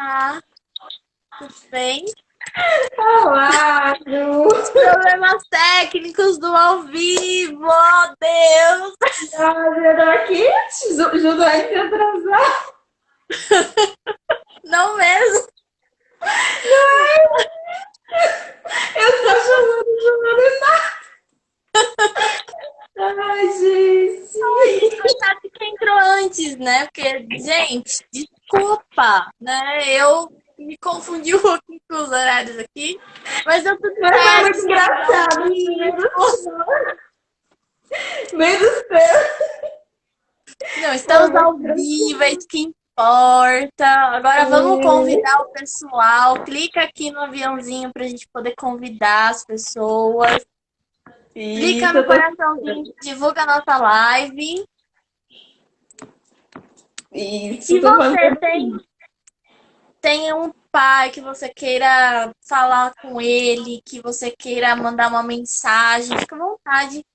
Olá, tudo bem? Olá, Ju! Problemas técnicos do ao vivo, oh Deus! Nossa, eu tô aqui, Ju vai se atrasar. Não mesmo? Eu tô chamando Ju Ai, gente. Coitado de quem entrou antes, né? Porque, gente, desculpa, né? Eu me confundi um pouquinho com os horários aqui, mas deu tudo Mas foi certo, muito estamos ao engraçado no meio vivo. do céu. Não, Foi estamos muito ao vivo, é isso que importa. Agora vamos engraçado. convidar o pessoal. Clica aqui no aviãozinho para a gente poder convidar as pessoas. Clica Isso, no eu tô coraçãozinho, divulga a nossa live. Isso, Se tô você fazendo tem um pai que você queira falar com ele, que você queira mandar uma mensagem, fica à vontade,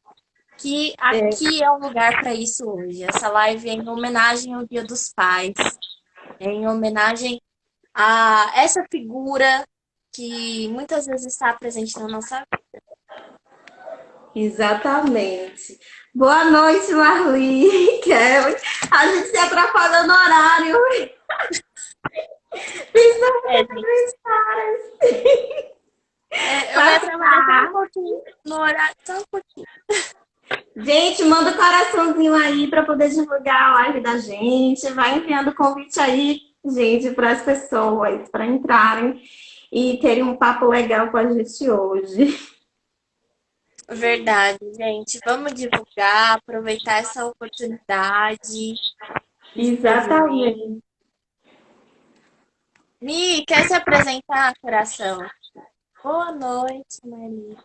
que isso. aqui é o lugar para isso hoje. Essa live é em homenagem ao Dia dos Pais, é em homenagem a essa figura que muitas vezes está presente na nossa vida. Exatamente. Boa noite, Marli. Kelly. A gente se atrapalhou no horário. Pensando É, nas gente. mensagens. Eu ia Mas trabalhar só um tá. pouquinho no horário, só um pouquinho. Gente, manda um coraçãozinho aí para poder divulgar a live da gente. Vai enviando convite aí, gente, para as pessoas, para entrarem e terem um papo legal com a gente hoje. Verdade, gente. Vamos divulgar, aproveitar essa oportunidade de presente. Exatamente. Mi, quer se apresentar, coração? Boa noite, Mari.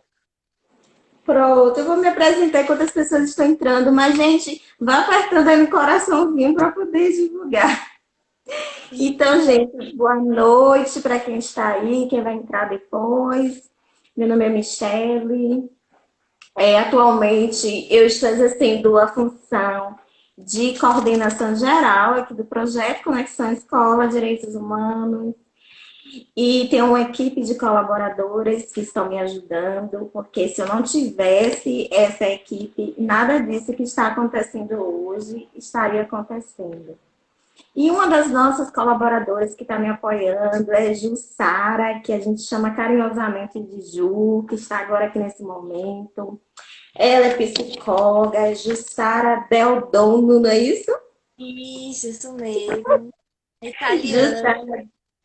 Pronto, eu vou me apresentar enquanto as pessoas estão entrando, mas, gente, vá apertando aí no coraçãozinho para poder divulgar. Então, gente, boa noite para quem está aí, quem vai entrar depois. Meu nome é Michele. Atualmente, eu estou exercendo a função de coordenação geral aqui do projeto Conexão Escola Direitos Humanos e tenho uma equipe de colaboradores que estão me ajudando, porque se eu não tivesse essa equipe, nada disso que está acontecendo hoje estaria acontecendo. E uma das nossas colaboradoras que está me apoiando é Jussara, que a gente chama carinhosamente de Ju, que está agora aqui nesse momento. Ela é psicóloga, Jussara Beldono, não é isso? Isso mesmo. É italiano. Jussara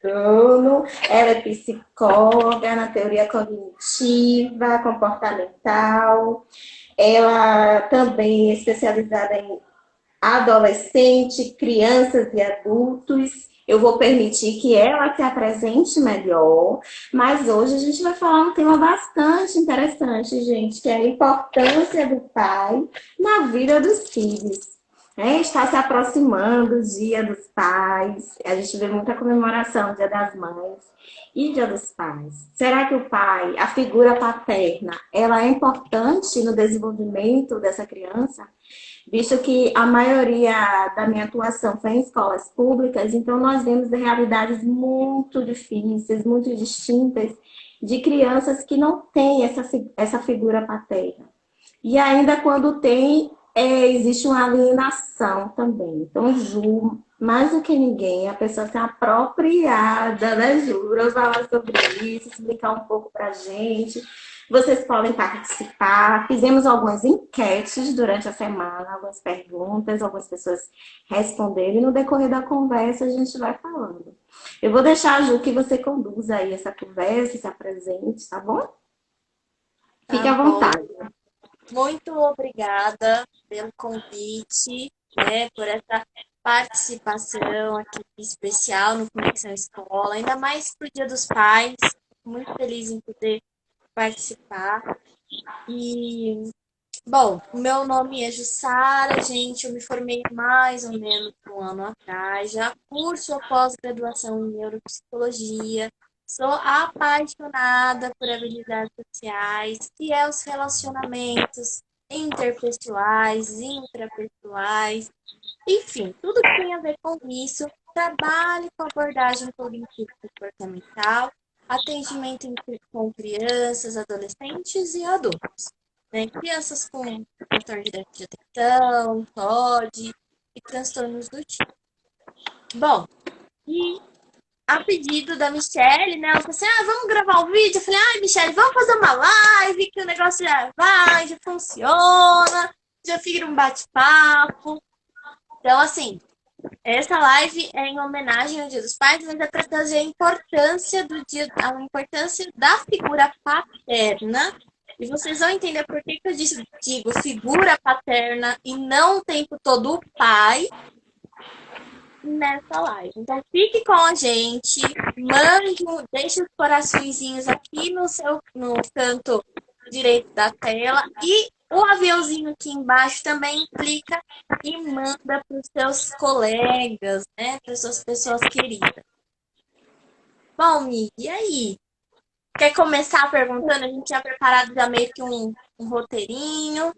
Beldono, ela é psicóloga na teoria cognitiva, comportamental. Ela também é especializada em adolescente, crianças e adultos. Eu vou permitir que ela se apresente melhor, mas hoje a gente vai falar um tema bastante interessante, gente, que é a importância do pai na vida dos filhos. Está se aproximando o Dia dos Pais, a gente vê muita comemoração, Dia das Mães e Dia dos Pais. Será que o pai, a figura paterna, ela é importante no desenvolvimento dessa criança? Visto que a maioria da minha atuação foi em escolas públicas, então nós vemos realidades muito difíceis, muito distintas, de crianças que não têm essa figura paterna. E ainda quando tem, existe uma alienação também. Então, Ju, mais do que ninguém, a pessoa se apropriada, né, Ju, para falar sobre isso, explicar um pouco para a gente. Vocês podem participar. Fizemos algumas enquetes durante a semana, algumas perguntas, algumas pessoas responderam. E no decorrer da conversa a gente vai falando. Eu vou deixar a Ju que você conduza aí essa conversa, se apresente, tá bom? Fique Tá à bom. vontade. Muito obrigada pelo convite, né, por essa participação aqui especial no Conexão Escola, ainda mais pro Dia dos Pais. Muito feliz em poder participar. E, bom, o meu nome é Jussara, gente. Eu me formei mais ou menos um ano atrás. Já curso a pós-graduação em neuropsicologia. Sou apaixonada por habilidades sociais, que é os relacionamentos interpessoais, intrapessoais, enfim, tudo que tem a ver com isso. trabalhe com abordagem cognitivo-comportamental, atendimento com crianças, adolescentes e adultos. Né? Crianças com transtorno de déficit de atenção, TOD e transtornos do tipo. Bom, e a pedido da Michelle, né? Ela falou assim: vamos gravar um vídeo. Eu falei: Michelle, vamos fazer uma live, que o negócio já vai, já funciona, já fica um bate-papo. Então, assim, essa live é em homenagem ao Dia dos Pais, mas é para trazer a importância a importância da figura paterna. E vocês vão entender por que eu digo figura paterna e não o tempo todo o pai nessa live. Então fique com a gente, deixe os coraçõezinhos aqui no canto direito da tela e o aviãozinho aqui embaixo também clica e manda para os seus colegas, né? Para as suas pessoas queridas. Bom, Mi, e aí? Quer começar perguntando? A gente tinha preparado já meio que um roteirinho.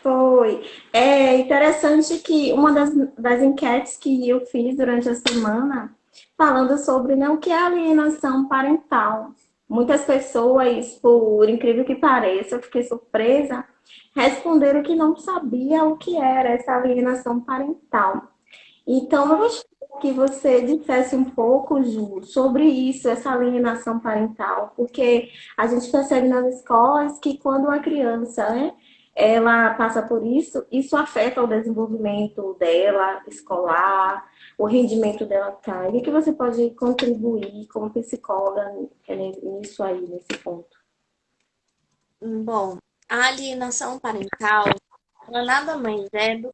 Foi. É interessante que uma das enquetes que eu fiz durante a semana, falando sobre, né, o que é alienação parental. Muitas pessoas, por incrível que pareça, eu fiquei surpresa, responderam que não sabia o que era essa alienação parental. Então, eu gostaria que você dissesse um pouco, Ju, sobre isso, essa alienação parental, porque a gente percebe nas escolas que quando a criança, né, ela passa por isso, isso afeta o desenvolvimento dela, escolar, o rendimento dela cai. O que você pode contribuir como psicóloga nisso aí, nesse ponto? Bom, a alienação parental, ela nada mais é do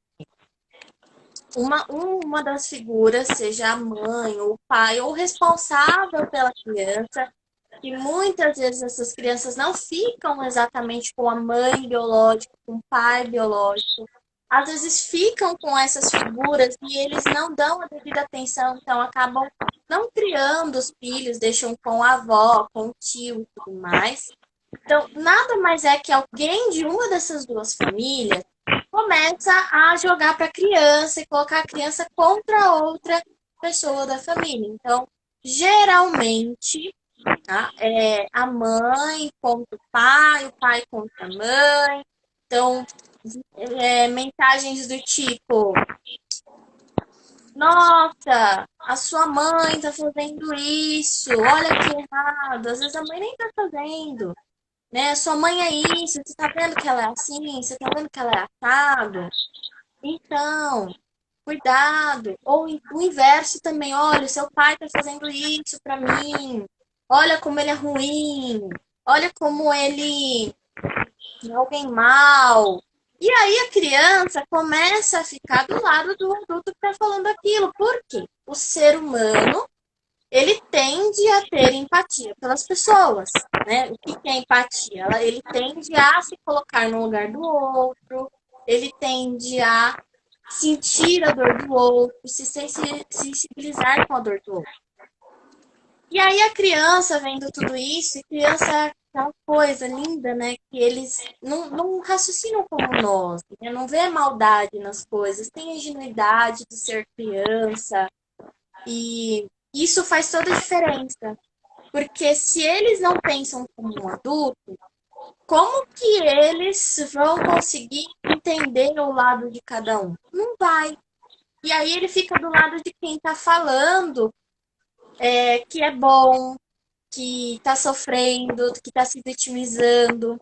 uma das figuras, seja a mãe, ou o pai, ou responsável pela criança, e muitas vezes essas crianças não ficam exatamente com a mãe biológica, com o pai biológico. Às vezes ficam com essas figuras e eles não dão a devida atenção, então acabam não criando os filhos, deixam com a avó, com o tio e tudo mais. Então, nada mais é que alguém de uma dessas duas famílias começa a jogar para a criança e colocar a criança contra outra pessoa da família. Então, geralmente, tá? É a mãe contra o pai contra a mãe. Então, mensagens do tipo: nossa, a sua mãe tá fazendo isso, olha que errado. Às vezes a mãe nem tá fazendo, né? Sua mãe é isso, você tá vendo que ela é assim, você tá vendo que ela é assado. Então, cuidado. Ou o inverso também, olha, seu pai tá fazendo isso pra mim. Olha como ele é ruim. Olha como ele é alguém mal. E aí a criança começa a ficar do lado do adulto que tá falando aquilo. Por quê? O ser humano, ele tende a ter empatia pelas pessoas, né? O que é empatia? Ele tende a se colocar no lugar do outro, ele tende a sentir a dor do outro, se sensibilizar com a dor do outro. E aí a criança vendo tudo isso, e criança é aquela coisa linda, né? Que eles não raciocinam como nós, né? Não vê maldade nas coisas, tem a ingenuidade de ser criança. E isso faz toda a diferença. Porque se eles não pensam como um adulto, como que eles vão conseguir entender o lado de cada um? Não vai. E aí ele fica do lado de quem está falando que é bom, que está sofrendo, que está se vitimizando.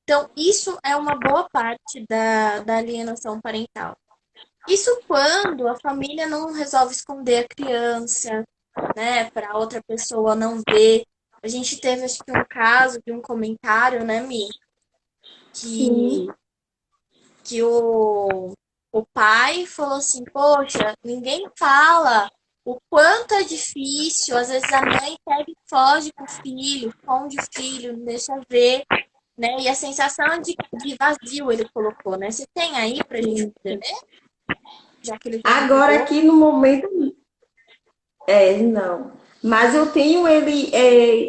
Então, isso é uma boa parte da alienação parental. Isso quando a família não resolve esconder a criança, né, para outra pessoa não ver. A gente teve, acho que, um caso de um comentário, né, Mi? Que, Sim. que o pai falou assim: poxa, ninguém fala o quanto é difícil. Às vezes a mãe pega e foge com o filho, esconde o filho, não deixa ver, né? E a sensação de vazio ele colocou, né? Você tem aí pra gente poder ver? Já que ele já Agora, derrubou. aqui no momento, não. Mas eu tenho ele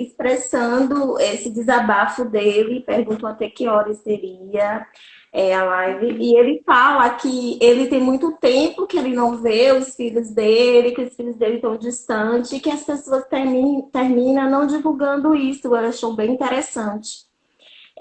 expressando esse desabafo dele, pergunto até que horas seria. a live, e ele fala que ele tem muito tempo que ele não vê os filhos dele, que os filhos dele estão distantes, e que as pessoas terminam não divulgando isso. Eu achou bem interessante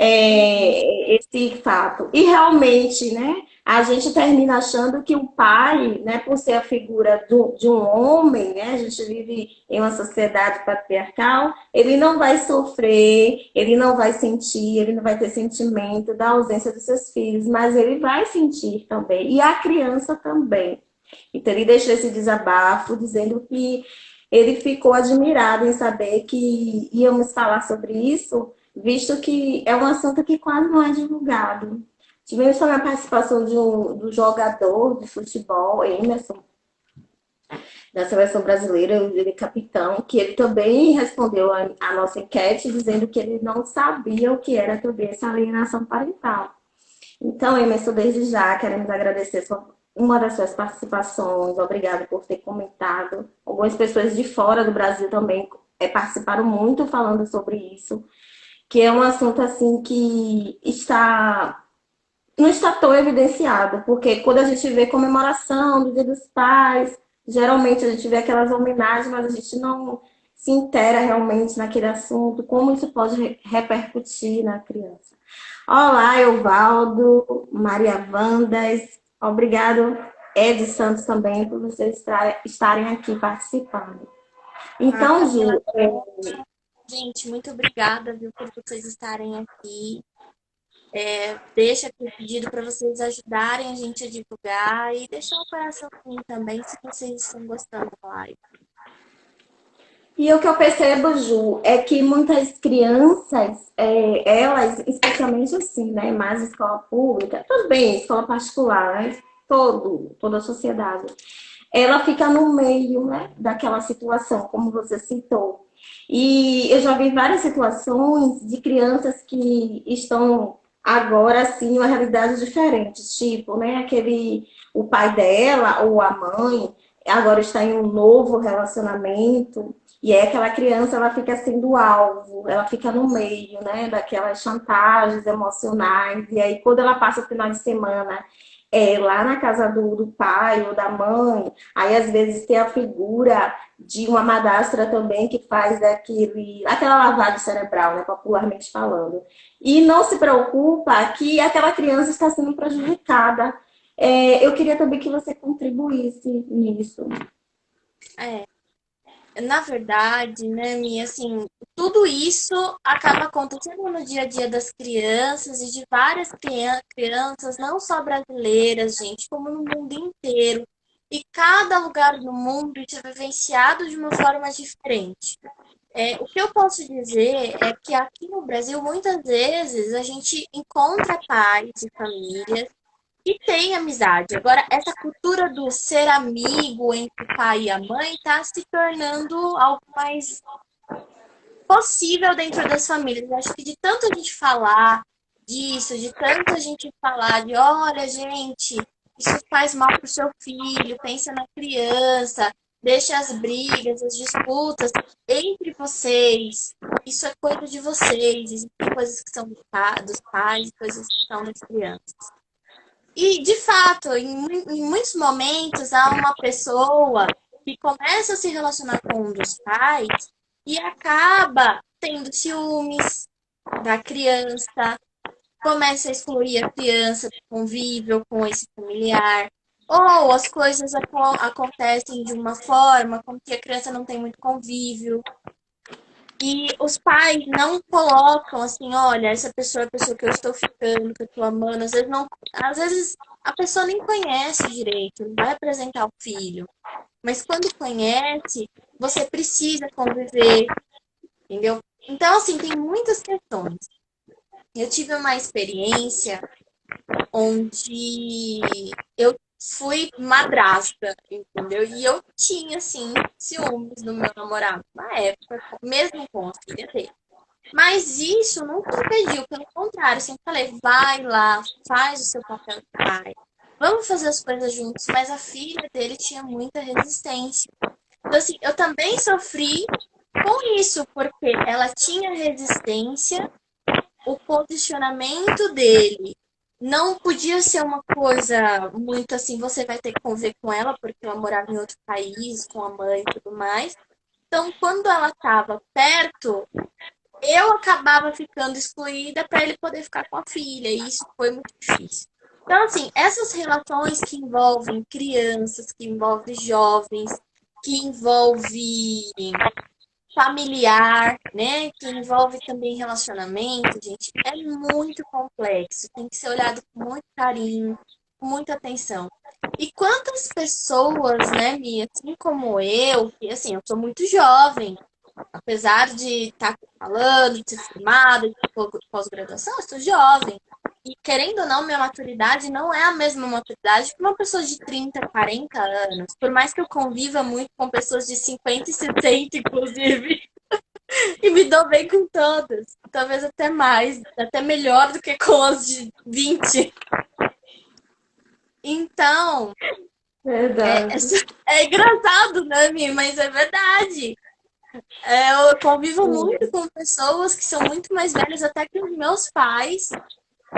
esse fato. E realmente, né, a gente termina achando que o pai, né, por ser a figura de um homem, né, a gente vive em uma sociedade patriarcal, ele não vai sofrer, ele não vai sentir, ele não vai ter sentimento da ausência dos seus filhos, mas ele vai sentir também, e a criança também. Então ele deixou esse desabafo dizendo que ele ficou admirado em saber que íamos falar sobre isso, visto que é um assunto que quase não é divulgado. Tivemos também a participação do jogador de futebol, Emerson, da seleção brasileira, ele é capitão, que ele também respondeu a nossa enquete dizendo que ele não sabia o que era também essa alienação parental. Então, Emerson, desde já queremos agradecer uma das suas participações. Obrigada por ter comentado. Algumas pessoas de fora do Brasil também participaram muito falando sobre isso, que é um assunto assim que não está tão evidenciado, porque quando a gente vê comemoração do Dia dos Pais, geralmente a gente vê aquelas homenagens, mas a gente não se intera realmente naquele assunto, como isso pode repercutir na criança. Olá, Evaldo, Maria Vandas, obrigado, Ed Santos também, por vocês estarem aqui participando. Então, Camila, Ju, gente, muito obrigada, viu, por vocês estarem aqui. Deixa aqui o pedido para vocês ajudarem a gente a divulgar e deixar um coraçãozinho também se vocês estão gostando da live. e o que eu percebo, Ju, é que muitas crianças, elas, especialmente assim, né, mais escola pública, tudo bem, escola particular, né, toda a sociedade, ela fica no meio, né, daquela situação, como você citou. E eu já vi várias situações de crianças que estão agora, assim, em uma realidade diferente, tipo, né, o pai dela ou a mãe agora está em um novo relacionamento e é aquela criança, ela fica sendo alvo, ela fica no meio, né, daquelas chantagens emocionais. E aí, quando ela passa o final de semana lá na casa do pai ou da mãe, aí às vezes tem a figura de uma madrasta também que faz aquela lavagem cerebral, né, popularmente falando. E não se preocupa que aquela criança está sendo prejudicada. Eu queria também que você contribuísse nisso. Na verdade, né, Mi, assim, tudo isso acaba acontecendo no dia a dia das crianças e de várias crianças, não só brasileiras, gente, como no mundo inteiro. E cada lugar do mundo é vivenciado de uma forma diferente. O que eu posso dizer é que aqui no Brasil, muitas vezes, a gente encontra pais e famílias e tem amizade. Agora, essa cultura do ser amigo entre o pai e a mãe está se tornando algo mais possível dentro das famílias. Eu acho que de tanto a gente falar disso, de tanto a gente falar de, olha, gente, isso faz mal pro seu filho, pensa na criança, deixa as brigas, as disputas entre vocês. Isso é coisa de vocês. Existem coisas que são dos pais, coisas que são das crianças. E, de fato, em muitos momentos, há uma pessoa que começa a se relacionar com um dos pais e acaba tendo ciúmes da criança, começa a excluir a criança do convívio com esse familiar, ou as coisas acontecem de uma forma como que a criança não tem muito convívio. E os pais não colocam assim, olha, essa pessoa é a pessoa que eu estou ficando, que eu estou amando. Às vezes a pessoa nem conhece direito, não vai apresentar o filho. Mas quando conhece, você precisa conviver, entendeu? Então, assim, tem muitas questões. Eu tive uma experiência onde eu fui madrasta, entendeu? E eu tinha, assim, ciúmes do meu namorado na época, mesmo com a filha dele. Mas isso nunca impediu, pelo contrário, sempre falei, vai lá, faz o seu papel de pai, vamos fazer as coisas juntos, mas a filha dele tinha muita resistência. Então, assim, eu também sofri com isso, porque ela tinha resistência, o posicionamento dele não podia ser uma coisa muito assim, você vai ter que conviver com ela, porque ela morava em outro país, com a mãe e tudo mais. Então, quando ela estava perto, eu acabava ficando excluída para ele poder ficar com a filha, e isso foi muito difícil. Então, assim, essas relações que envolvem crianças, que envolvem jovens, que envolvem familiar, né? Que envolve também relacionamento, gente, é muito complexo. Tem que ser olhado com muito carinho, com muita atenção. E quantas pessoas, né, Mia, assim como eu, que assim, eu sou muito jovem, apesar de estar falando, de ser formada, de ter pós-graduação, eu sou jovem. E querendo ou não, minha maturidade não é a mesma maturidade que uma pessoa de 30, 40 anos. Por mais que eu conviva muito com pessoas de 50 e 60, inclusive. E me dou bem com todas. Talvez até mais, até melhor do que com as de 20. Então, é, Verdade. é engraçado, né, Mi? Mas é verdade. Eu convivo muito Sim. com pessoas que são muito mais velhas até que os meus pais.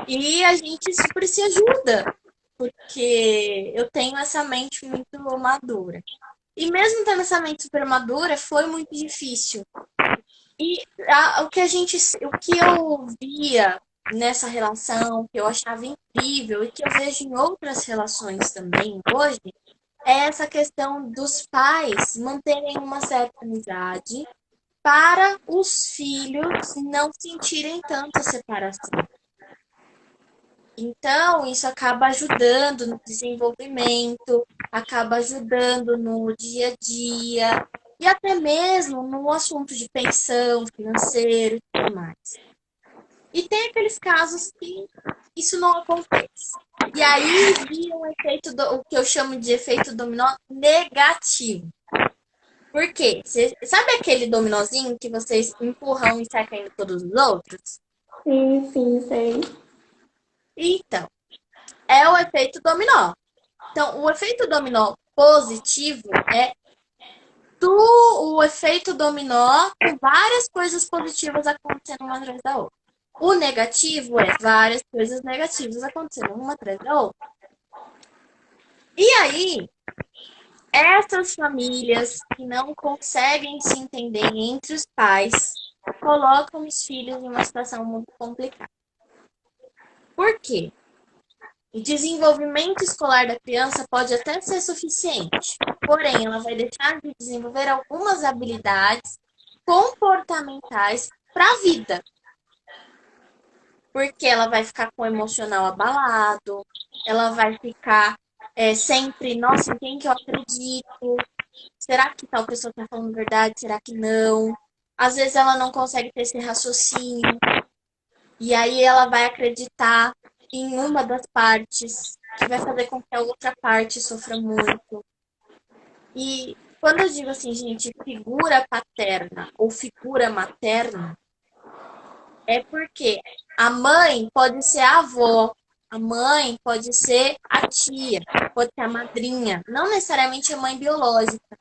E a gente super se ajuda. Porque eu tenho essa mente muito madura. E mesmo tendo essa mente super madura, foi muito difícil. E o que eu via nessa relação, que eu achava incrível e que eu vejo em outras relações também hoje, é essa questão dos pais manterem uma certa amizade para os filhos não sentirem tanta separação. Então, isso acaba ajudando no desenvolvimento, acaba ajudando no dia a dia e até mesmo no assunto de pensão, financeiro e tudo mais. E tem aqueles casos que isso não acontece. E aí vira um efeito, o que eu chamo de efeito dominó negativo. Por quê? Sabe aquele dominozinho que vocês empurram e sai caindo todos os outros? Sim, sim, sei. Então, é o efeito dominó. Então, o efeito dominó positivo é o efeito dominó com várias coisas positivas acontecendo uma atrás da outra. O negativo é várias coisas negativas acontecendo uma atrás da outra. E aí, essas famílias que não conseguem se entender entre os pais colocam os filhos em uma situação muito complicada. Por quê? O desenvolvimento escolar da criança pode até ser suficiente, porém, ela vai deixar de desenvolver algumas habilidades comportamentais para a vida, porque ela vai ficar com o emocional abalado, ela vai ficar sempre, nossa, em quem que eu acredito? Será que tal pessoa está falando verdade? Será que não? Às vezes ela não consegue ter esse raciocínio, e aí ela vai acreditar em uma das partes, que vai fazer com que a outra parte sofra muito. E quando eu digo assim, gente, figura paterna ou figura materna, é porque a mãe pode ser a avó, a mãe pode ser a tia, pode ser a madrinha, não necessariamente a mãe biológica.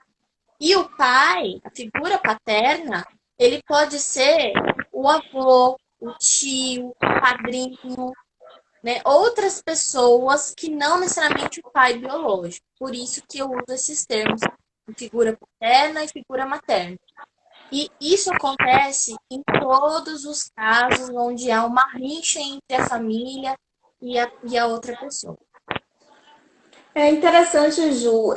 E o pai, a figura paterna, ele pode ser o avô, o tio, o padrinho, né? Outras pessoas que não necessariamente o pai biológico. Por isso que eu uso esses termos, figura paterna e figura materna. E isso acontece em todos os casos onde há uma rixa entre a família e a outra pessoa. É interessante, Ju,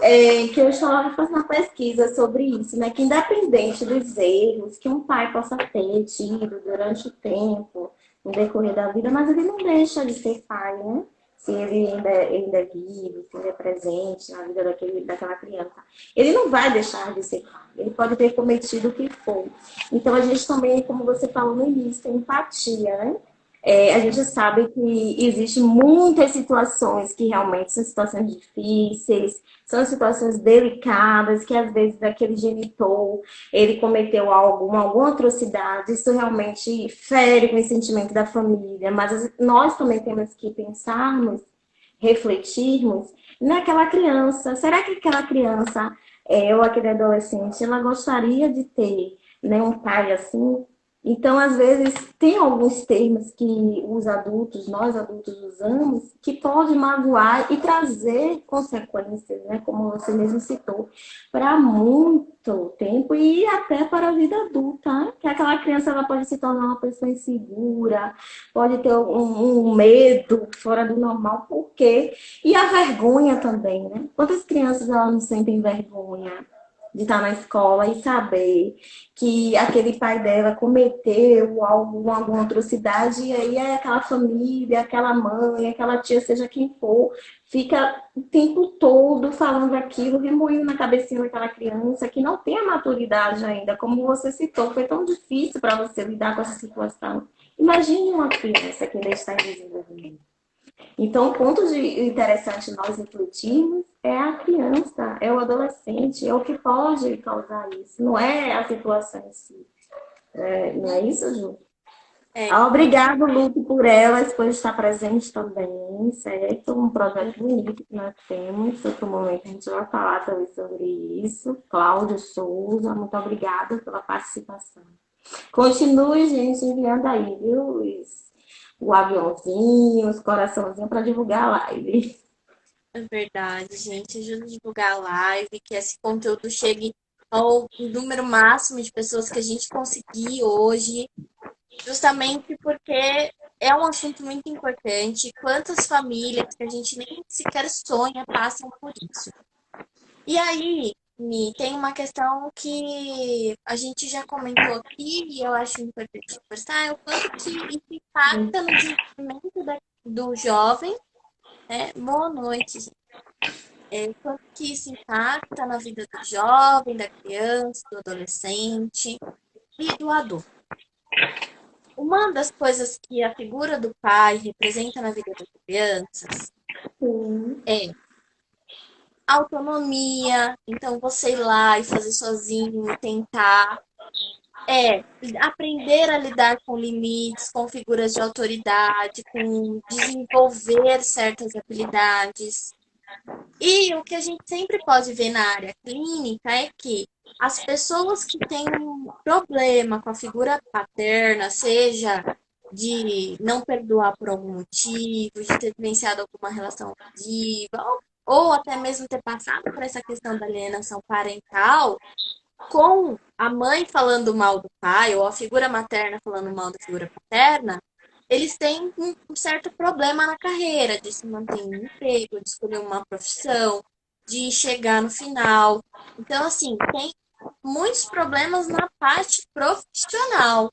que eu estava fazendo uma pesquisa sobre isso, né? Que independente dos erros que um pai possa ter tido durante o tempo, no decorrer da vida, mas ele não deixa de ser pai, né? Se ele ainda é vivo, se ele é presente na vida daquela criança. Ele não vai deixar de ser pai. Ele pode ter cometido o que for. Então, a gente também, como você falou no início, tem empatia, né? A gente sabe que existem muitas situações que realmente são situações difíceis, são situações delicadas, que às vezes aquele genitor, ele cometeu alguma atrocidade, isso realmente fere com o sentimento da família, mas nós também temos que pensarmos, refletirmos naquela criança. Será que aquela criança, ou aquele adolescente, ela gostaria de ter, né, um pai assim? Então, às vezes, tem alguns termos que os adultos, nós adultos usamos, que pode magoar e trazer consequências, né? Como você mesmo citou, para muito tempo e até para a vida adulta, né? Que aquela criança ela pode se tornar uma pessoa insegura, pode ter um medo fora do normal, por quê? E a vergonha também, né? Quantas crianças elas não sentem vergonha de estar na escola e saber que aquele pai dela cometeu alguma atrocidade, e aí é aquela família, aquela mãe, aquela tia, seja quem for, fica o tempo todo falando aquilo, remoendo na cabecinha daquela criança que não tem a maturidade ainda, como você citou, foi tão difícil para você lidar com essa situação. Imagine uma criança que ainda está em desenvolvimento. Então, o ponto interessante nós refletirmos é a criança, é o adolescente, é o que pode causar isso, não é a situação em si. É, não é isso, Ju? É, Ah, obrigado, Luke, por elas, por estar presente também, certo? Um projeto bonito que nós temos. Outro momento a gente vai falar também sobre isso. Cláudio Souza, muito obrigada pela participação. Continue, gente, enviando aí, viu, Luiz? O aviãozinho, os coraçãozinhos para divulgar a live. é verdade, gente. Ajuda a divulgar a live, que esse conteúdo chegue ao número máximo de pessoas que a gente conseguir hoje, justamente porque é um assunto muito importante. Quantas famílias que a gente nem sequer sonha passam por isso. E aí, Mi, tem uma questão que a gente já comentou aqui e eu acho importante conversar, é o quanto que isso impacta no desenvolvimento do jovem, né? Boa noite, gente. É, o quanto que isso impacta na vida do jovem, da criança, do adolescente e do adulto. Uma das coisas que a figura do pai representa na vida das crianças Sim. é autonomia, então você ir lá e fazer sozinho, tentar. É aprender a lidar com limites, com figuras de autoridade, com desenvolver certas habilidades. E o que a gente sempre pode ver na área clínica é que as pessoas que têm um problema com a figura paterna, seja de não perdoar por algum motivo, de ter vivenciado alguma relação abusiva, ou até mesmo ter passado por essa questão da alienação parental, com a mãe falando mal do pai, ou a figura materna falando mal da figura paterna, eles têm um certo problema na carreira, de se manter em um emprego, de escolher uma profissão, de chegar no final. Então, assim, tem muitos problemas na parte profissional.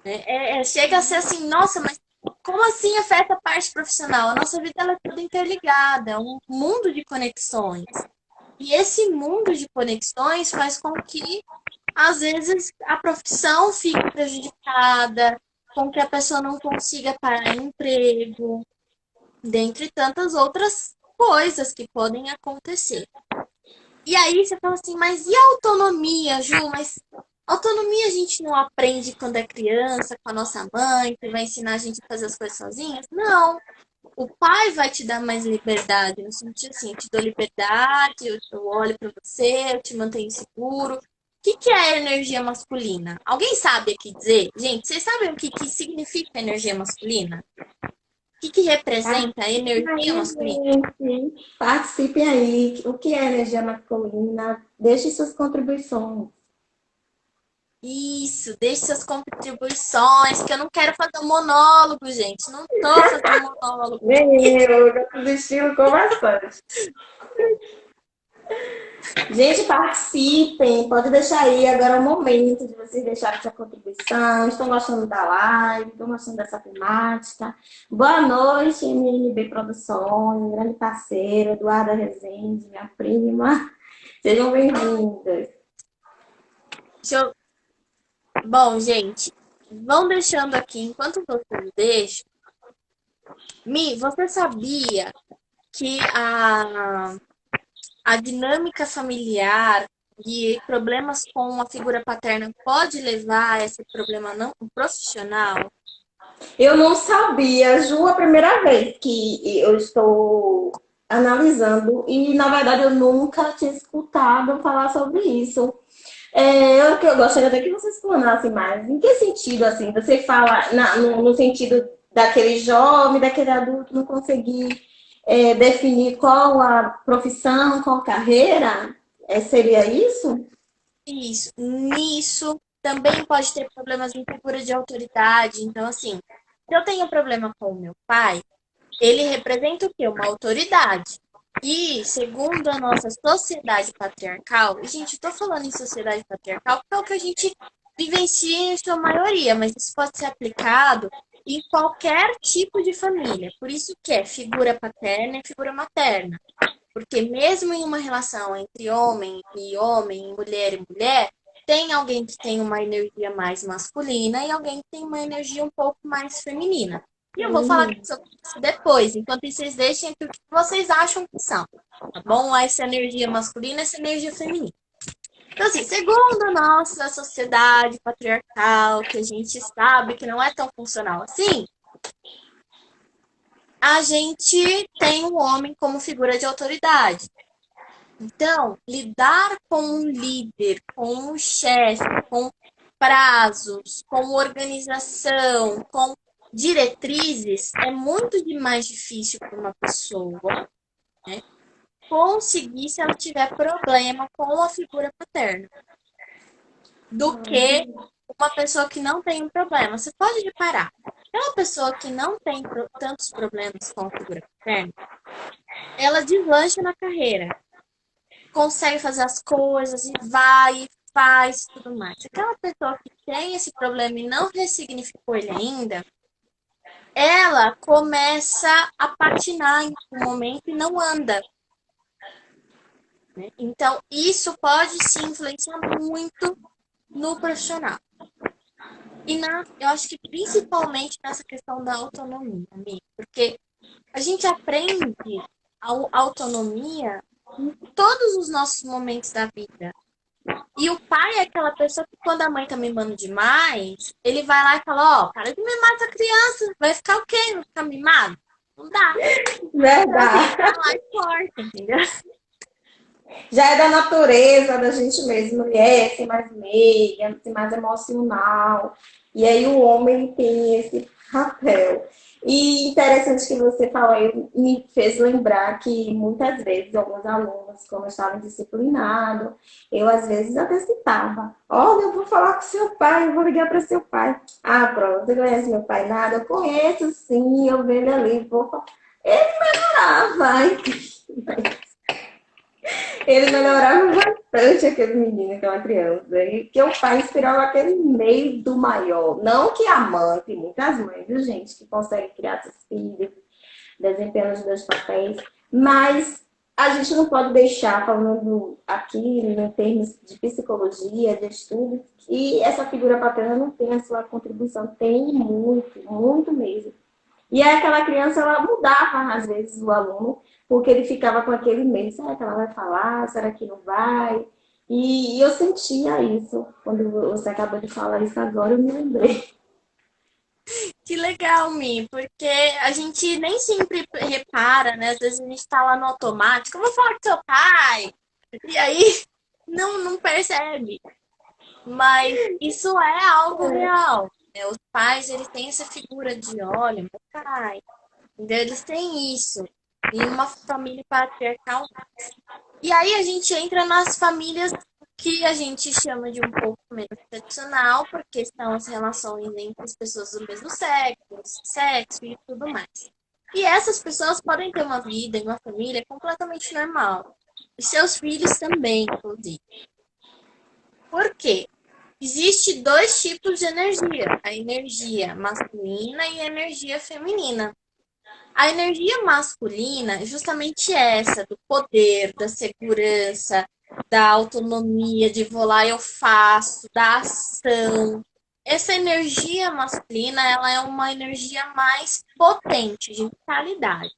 Né? Chega a ser assim, nossa, mas como assim afeta a parte profissional? A nossa vida ela é toda interligada, é um mundo de conexões. E esse mundo de conexões faz com que, às vezes, a profissão fique prejudicada, com que a pessoa não consiga parar em emprego, dentre tantas outras coisas que podem acontecer. E aí você fala assim, mas e a autonomia, Ju? Mas autonomia a gente não aprende quando é criança, com a nossa mãe, que vai ensinar a gente a fazer as coisas sozinhas? Não. O pai vai te dar mais liberdade, no sentido assim, eu te dou liberdade, eu olho pra você, eu te mantenho seguro. O que que é a energia masculina? Alguém sabe aqui dizer? Gente, vocês sabem o que que significa energia masculina? O que que representa a Participem energia aí, masculina? gente. Participem aí. O que é energia masculina? Deixe suas contribuições. Isso, deixe suas contribuições, que eu não quero fazer um monólogo, gente. Não tô fazendo monólogo. Nem eu gosto do estilo conversante. Gente, participem. Pode deixar aí. Agora é o momento de vocês deixarem sua contribuição. Estão gostando da live? Estão gostando dessa temática? Boa noite, MNB Produções, grande parceira, Eduarda Rezende, minha prima. Sejam bem-vindas. Deixa eu... Bom, gente, vão deixando aqui, enquanto vocês deixam. Mi, você sabia que a dinâmica familiar e problemas com a figura paterna pode levar a esse problema não profissional? Eu não sabia, Ju, a primeira vez que eu estou analisando, e na verdade eu nunca tinha escutado falar sobre isso. Eu gostaria até que você explanasse mais. Em que sentido, assim, você fala no sentido daquele jovem, daquele adulto não conseguir definir qual a profissão, qual carreira? Seria isso? Isso. Nisso também pode ter problemas em figura de autoridade. Então, assim, se eu tenho problema com o meu pai, ele representa o quê? Uma autoridade. E, segundo a nossa sociedade patriarcal, e, gente, eu tô falando em sociedade patriarcal porque é o que a gente vivencia em sua maioria, mas isso pode ser aplicado em qualquer tipo de família. Por isso que é figura paterna e figura materna. Porque mesmo em uma relação entre homem, mulher e mulher, tem alguém que tem uma energia mais masculina e alguém que tem uma energia um pouco mais feminina. E eu vou falar Hum, sobre isso depois. Enquanto isso, vocês deixem aqui o que vocês acham que são. Tá bom? Essa energia masculina, essa energia feminina. Então, assim, segundo a nossa sociedade patriarcal, que a gente sabe que não é tão funcional assim, a gente tem o homem como figura de autoridade. Então, lidar com um líder, com um chefe, com prazos, com organização, com diretrizes, é muito mais difícil para uma pessoa, né, conseguir se ela tiver problema com a figura paterna, do que uma pessoa que não tem um problema. Você pode reparar, aquela pessoa que não tem tantos problemas com a figura paterna, ela deslancha na carreira, consegue fazer as coisas e vai, e faz tudo mais. Aquela pessoa que tem esse problema e não ressignificou ele ainda, ela começa a patinar em um momento e não anda. Né? Então, isso pode se influenciar muito no profissional. E eu acho que principalmente nessa questão da autonomia, amiga, porque a gente aprende a autonomia em todos os nossos momentos da vida. E o pai é aquela pessoa que quando a mãe tá mimando demais, ele vai lá e fala, ó, para de mimar essa criança. Vai ficar o quê? Vai ficar mimado? Não dá. Então, assim, ele vai verdade. lá e corta, entendeu? Já é da natureza da gente mesmo, mulher ser mais meiga, ser mais emocional. E aí o homem tem esse papel. E interessante que você falou, me fez lembrar que muitas vezes alguns alunos, quando estavam disciplinados, eu às vezes até citava, olha, eu vou falar com seu pai, eu vou ligar para seu pai. Ah, pronto, você conhece meu pai? Nada, eu conheço sim, eu vejo ali, vou falar. Ele melhorava, ele melhorava bastante aquele menino, aquela criança. E que o pai inspirava aquele medo maior. Não que a mãe, tem muitas mães, viu, gente, que conseguem criar seus filhos, desempenhando os dois papéis, mas a gente não pode deixar, falando aqui em termos de psicologia, de estudo, que essa figura paterna não tem a sua contribuição. Tem muito, muito mesmo. E aí aquela criança, ela mudava, às vezes, o aluno, porque ele ficava com aquele medo, será que ela vai falar? Será que não vai? E eu sentia isso. Quando você acabou de falar isso agora, eu me lembrei. Que legal, Mi, porque a gente nem sempre repara, né? Às vezes a gente tá lá no automático, eu vou falar com seu pai. E aí não percebe. Mas isso é algo real. Né? Os pais, eles têm essa figura de, olha, meu pai. Entendeu? Eles têm isso. Em uma família patriarcal. E aí a gente entra nas famílias que a gente chama de um pouco menos tradicional, porque são as relações entre as pessoas do mesmo sexo e tudo mais. E essas pessoas podem ter uma vida e uma família completamente normal. E seus filhos também, inclusive. Por quê? Existe dois tipos de energia, a energia masculina e a energia feminina. A energia masculina é justamente essa, do poder, da segurança, da autonomia, de vou lá, eu faço, da ação. Essa energia masculina, ela é uma energia mais potente, de vitalidade.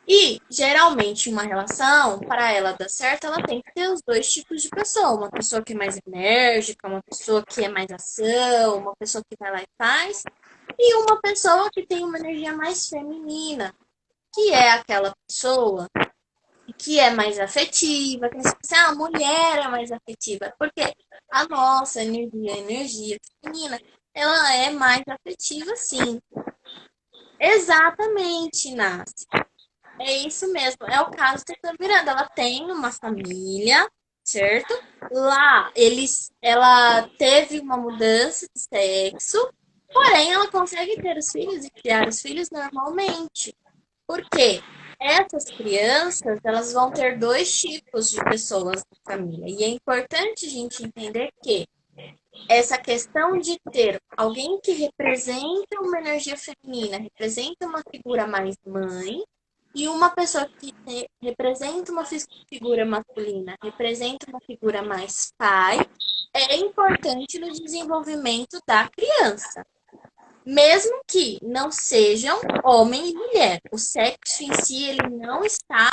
E, geralmente, uma relação, para ela dar certo, ela tem que ter os dois tipos de pessoa. Uma pessoa que é mais enérgica, uma pessoa que é mais ação, uma pessoa que vai lá e faz. E uma pessoa que tem uma energia mais feminina, que é aquela pessoa que é mais afetiva, que assim, a mulher é mais afetiva, porque a nossa energia, a energia feminina, ela é mais afetiva, sim. Exatamente, Nath. É isso mesmo. É o caso da Miranda. Ela tem uma família, certo? Lá, ela teve uma mudança de sexo, porém ela consegue ter os filhos e criar os filhos normalmente. Por quê? Essas crianças, elas vão ter dois tipos de pessoas na família. E é importante a gente entender que essa questão de ter alguém que representa uma energia feminina, representa uma figura mais mãe, e uma pessoa que representa uma figura masculina, representa uma figura mais pai, é importante no desenvolvimento da criança. Mesmo que não sejam homem e mulher, o sexo em si ele não está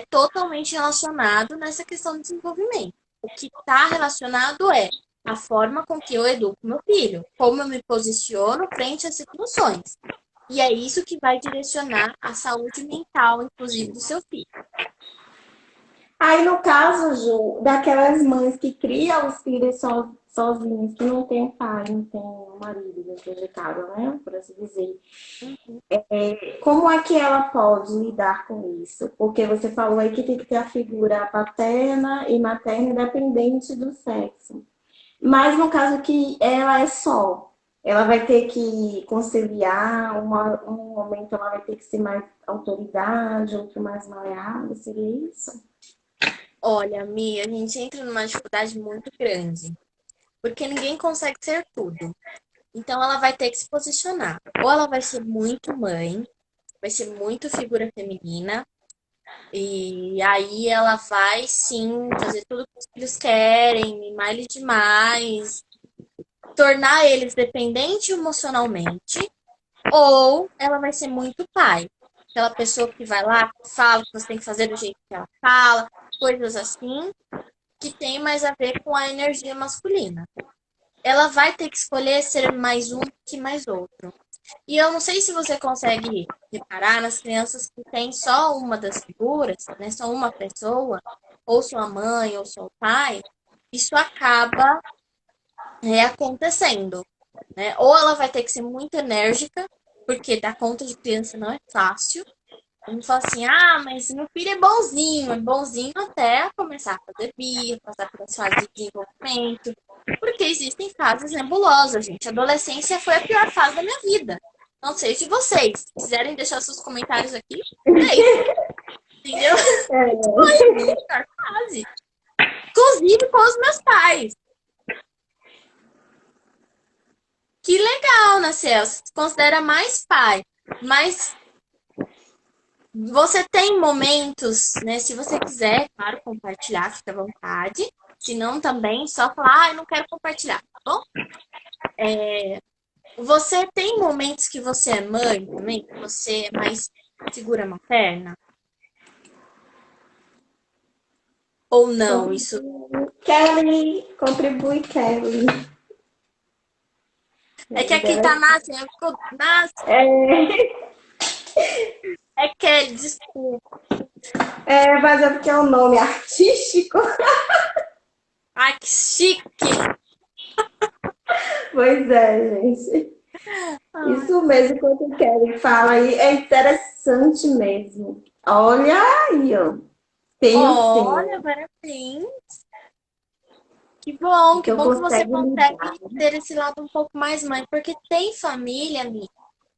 totalmente relacionado nessa questão do desenvolvimento. O que está relacionado é a forma com que eu educo meu filho, como eu me posiciono frente às situações. E é isso que vai direcionar a saúde mental, inclusive, do seu filho. Aí, no caso, Ju, daquelas mães que criam os filhos sozinhas, que não tem pai, não tem marido dentro de casa, né? Por assim dizer. Como é que ela pode lidar com isso? Porque você falou aí que tem que ter a figura paterna e materna independente do sexo. Mas no caso que ela é só, ela vai ter que conciliar, um momento ela vai ter que ser mais autoridade, outro mais maleável, seria isso? Olha, Mi, a gente entra numa dificuldade muito grande, porque ninguém consegue ser tudo. Então, ela vai ter que se posicionar. Ou ela vai ser muito mãe, vai ser muito figura feminina, e aí ela vai sim fazer tudo que os filhos querem, mimar eles demais, tornar eles dependentes emocionalmente, ou ela vai ser muito pai. Aquela pessoa que vai lá, fala que você tem que fazer do jeito que ela fala, coisas assim, que tem mais a ver com a energia masculina. Ela vai ter que escolher ser mais um que mais outro. E eu não sei se você consegue reparar nas crianças que têm só uma das figuras, né? Só uma pessoa, ou sua mãe, ou seu pai, isso acaba acontecendo, né? Ou ela vai ter que ser muito enérgica, porque dar conta de criança não é fácil. Vamos falar assim, ah, mas meu filho é bonzinho até começar a fazer birra, passar pelas fases de desenvolvimento, porque existem fases nebulosas, gente. A adolescência foi a pior fase da minha vida. Não sei de vocês. Se quiserem deixar seus comentários aqui, deixem. Entendeu? Foi a minha pior fase. Inclusive com os meus pais. Que legal, né, Celso? Se considera mais pai. Mas você tem momentos, né? Se você quiser, claro, compartilhar, fica à vontade. Se não, também, só falar, ah, eu não quero compartilhar, tá bom? Você tem momentos que você é mãe também? Que você é mais figura materna? Ou não? Isso Kelly, contribui, Kelly. é que aqui tá nascendo, É, é que, desculpa. mas é porque é um nome artístico. Ai, que chique! Pois é, gente. Isso mesmo, quando o Kelly fala aí, é interessante mesmo. Olha aí, ó. Tenho sim, Olha, parabéns! que Que eu bom que você consigo lidar. consegue ter esse lado um pouco mais mãe, porque tem família, amiga,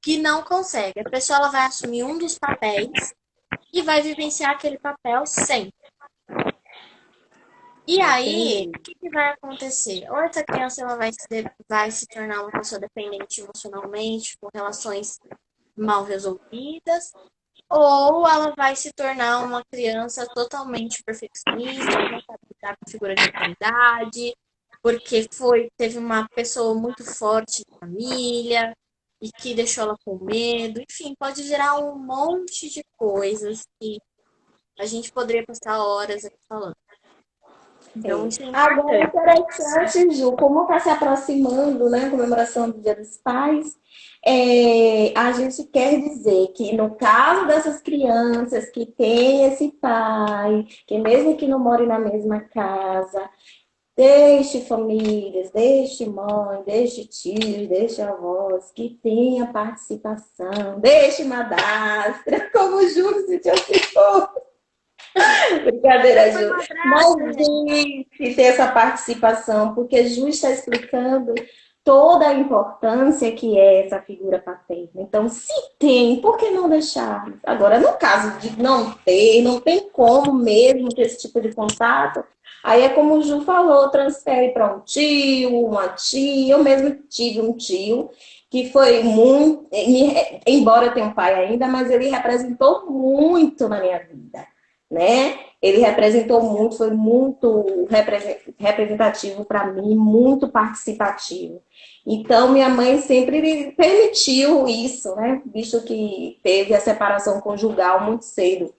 que não consegue. A pessoa ela vai assumir um dos papéis e vai vivenciar aquele papel sempre. E aí, Entendi. o que vai acontecer? Ou essa criança ela vai se tornar uma pessoa dependente emocionalmente, com relações mal resolvidas, ou ela vai se tornar uma criança totalmente perfeccionista, que não sabe lidar com figura de autoridade, porque teve uma pessoa muito forte na família e que deixou ela com medo. Enfim, pode gerar um monte de coisas que a gente poderia passar horas aqui falando. Então, isso é Agora é importante. interessante, Ju, como está se aproximando, né, a comemoração do Dia dos Pais, a gente quer dizer que no caso dessas crianças que têm esse pai, que mesmo que não morem na mesma casa, deixe famílias, deixe mãe, deixe tios, deixe avós, que tenha participação, deixe madrasta, como o Júlio se te citou. Brincadeira, Foi Ju. Mas madrasta, gente. tem que ter essa participação, porque Ju está explicando toda a importância que é essa figura paterna. Então, se tem, por que não deixar? Agora, no caso de não ter, não tem como mesmo ter esse tipo de contato, aí é como o Ju falou, transfere para um tio, uma tia. Eu mesmo tive um tio que foi muito, embora eu tenha um pai ainda, mas ele representou muito na minha vida, né? Ele representou muito, foi muito representativo para mim, muito participativo. Então, minha mãe sempre permitiu isso, né? Visto que teve a separação conjugal muito cedo.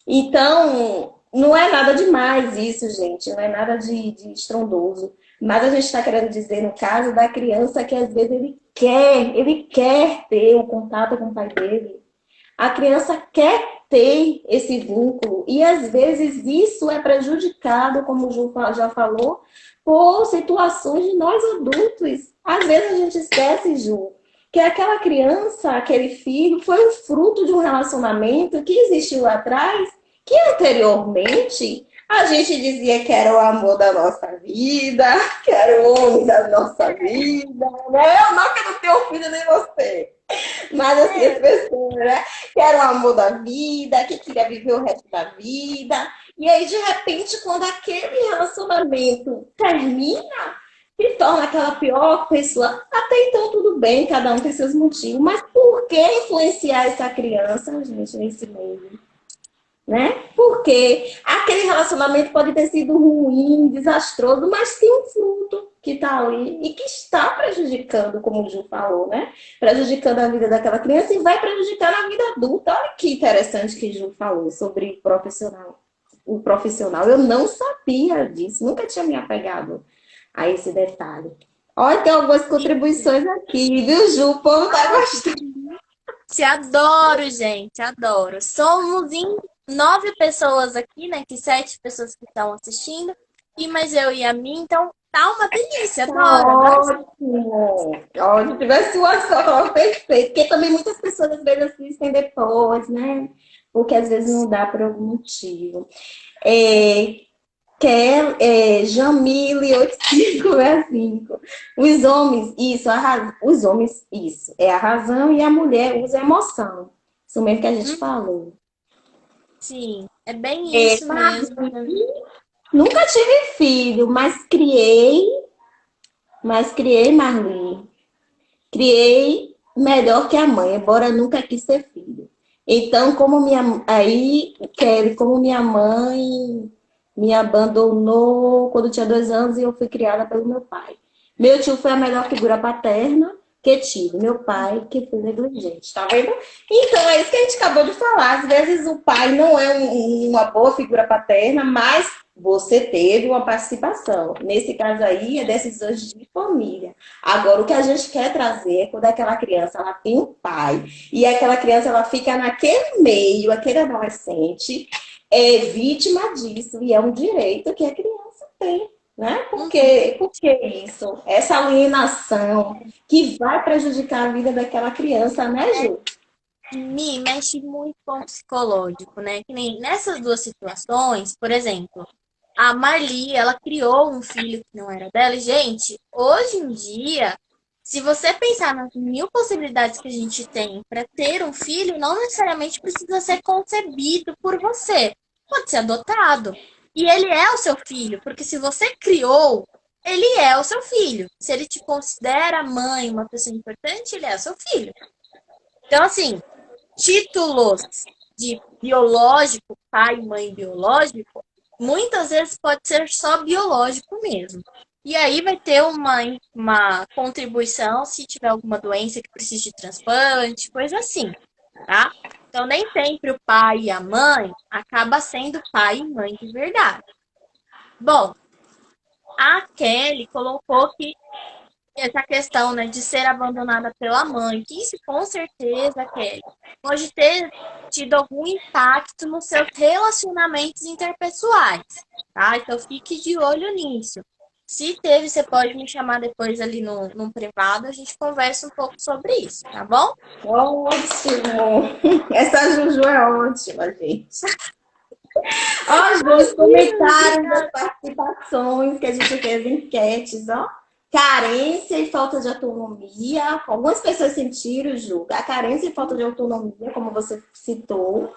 Então, não é nada demais isso, gente, não é nada de estrondoso. Mas a gente está querendo dizer, no caso da criança, que às vezes ele quer ter o contato com o pai dele, a criança quer ter esse vínculo e às vezes isso é prejudicado, como o Ju já falou, por situações de nós adultos. Às vezes a gente esquece, Ju, que aquela criança, aquele filho, foi o fruto de um relacionamento que existiu lá atrás, que anteriormente a gente dizia que era o amor da nossa vida, que era o homem da nossa vida, né? Eu não quero ter um filho nem você. Mas assim, as É, pessoas, né? Que era o amor da vida, que queria viver o resto da vida. E aí, de repente, quando aquele relacionamento termina, se torna aquela pior pessoa. Até então, tudo bem, cada um tem seus motivos. Mas por que influenciar essa criança, gente, nesse meio? Né? Porque aquele relacionamento pode ter sido ruim, desastroso, mas tem um fruto que está ali e que está prejudicando, como o Ju falou, né? Prejudicando a vida daquela criança e vai prejudicar a vida adulta. Olha que interessante que o Ju falou sobre profissional. O profissional, eu não sabia disso, nunca tinha me apegado a esse detalhe. Olha, tem algumas contribuições aqui, viu, Ju? O povo tá gostando. te adoro, gente, adoro. Somos em 9 pessoas aqui, né? Que 7 pessoas que estão assistindo. E mais eu e a mim, então tá uma delícia, Tá adoro, adoro. ótimo. Ó, se tivesse uma só, tava perfeito. Porque também muitas pessoas às vezes assistem depois, né? Porque às vezes não dá por algum motivo. É, Jamile 8565. Os homens, isso, os homens, isso, é a razão e a mulher usa a emoção. Isso mesmo que a gente falou. Sim, é bem isso mesmo. Nunca tive filho, mas criei Marli. Criei melhor que a mãe, embora nunca quis ser filho. Então, Kelly, como minha mãe me abandonou quando eu tinha 2 anos e eu fui criada pelo meu pai. Meu tio foi a melhor figura paterna que tive. Meu pai que foi negligente, tá vendo? Então, é isso que a gente acabou de falar. Às vezes o pai não é uma boa figura paterna, mas você teve uma participação. Nesse caso aí, é decisões de família. Agora, o que a gente quer trazer é quando aquela criança ela tem um pai e aquela criança ela fica naquele meio, aquele adolescente é vítima disso e é um direito que a criança tem, né? Por que isso? Essa alienação que vai prejudicar a vida daquela criança, né, Ju? Me mexe muito com o psicológico, né? Que nem nessas duas situações, por exemplo, a Marli, ela criou um filho que não era dela. E, gente, hoje em dia, se você pensar nas 1000 possibilidades que a gente tem para ter um filho, não necessariamente precisa ser concebido por você. Pode ser adotado. E ele é o seu filho, porque se você criou, ele é o seu filho. Se ele te considera mãe, uma pessoa importante, ele é o seu filho. Então, assim, títulos de biológico, pai e mãe biológico, muitas vezes pode ser só biológico mesmo. E aí vai ter uma contribuição se tiver alguma doença que precise de transplante, coisa assim, tá? Então nem sempre o pai e a mãe acaba sendo pai e mãe de verdade. Bom, A Kelly colocou que essa questão, né, de ser abandonada pela mãe, que isso com certeza, Kelly, pode ter tido algum impacto nos seus relacionamentos interpessoais, tá? Então fique de olho nisso. Se teve, você pode me chamar depois ali no privado, a gente conversa um pouco sobre isso, tá bom? Ótimo! Essa Juju é ótima, gente. Ó, Ju, os comentários das participações que a gente fez, enquetes, ó. Carência e falta de autonomia. Algumas pessoas sentiram, Ju, a carência e falta de autonomia, como você citou.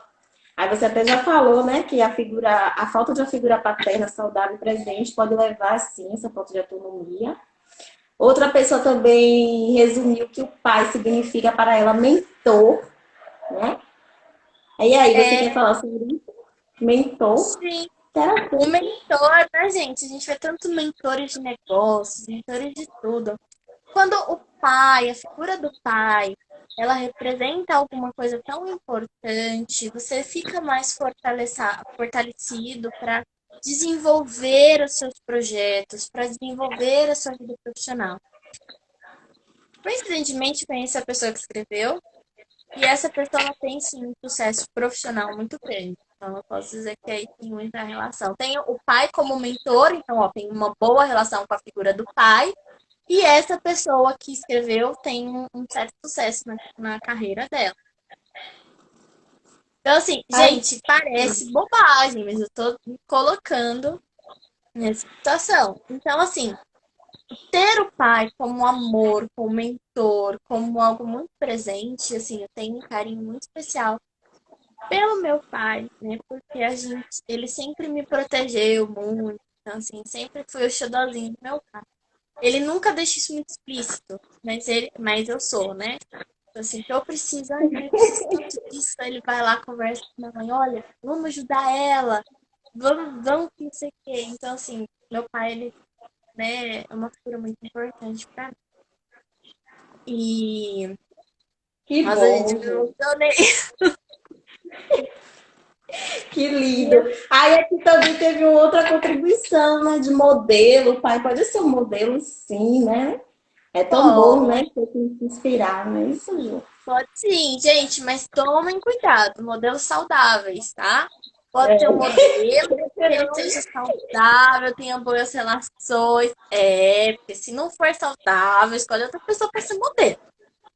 Aí você até já falou, né, que a falta de uma figura paterna saudável e presente pode levar, sim, essa falta de autonomia. Outra pessoa também resumiu que o pai significa para ela mentor, né? E aí, você É, quer falar sobre isso? Mentor? sim. O Interessante. mentor, né, gente? A gente vê tanto mentores de negócios, mentores de tudo. Quando o pai, a figura do pai, ela representa alguma coisa tão importante, você fica mais fortalecido para desenvolver os seus projetos, para desenvolver a sua vida profissional. Coincidentemente, conheço a pessoa que escreveu, e essa pessoa ela tem sim um sucesso profissional muito grande. Então, eu posso dizer que aí tem muita relação. Tem o pai como mentor, então, ó, tem uma boa relação com a figura do pai. E essa pessoa que escreveu tem um certo sucesso na carreira dela. Então, assim, Ai, gente, parece bobagem, mas eu tô me colocando nessa situação. Então, assim, ter o pai como amor, como mentor, como algo muito presente, assim, eu tenho um carinho muito especial pelo meu pai, né? Porque ele sempre me protegeu muito. Então, assim, sempre fui o xodózinho do meu pai. Ele nunca deixa isso muito explícito, mas eu sou, né? Então, assim, que eu preciso, ai, mãe, eu preciso tanto disso. Aí ele vai lá, conversa com minha mãe, olha, vamos ajudar ela, vamos, não sei o quê. Então, assim, meu pai, ele, né, é uma figura muito importante pra mim. E, que mas a gente bom, me Ju. emocionei. Que lindo. Aí aqui também teve uma outra contribuição, né, de modelo. O pai pode ser um modelo, sim, né? É tão bom, Pode, né? Você tem que se inspirar, não é isso, Ju? pode sim, gente, mas tomem cuidado, modelos saudáveis, tá? Pode ter um É. modelo que ele seja saudável, tenha boas relações. É, porque se não for saudável, escolhe outra pessoa para ser modelo.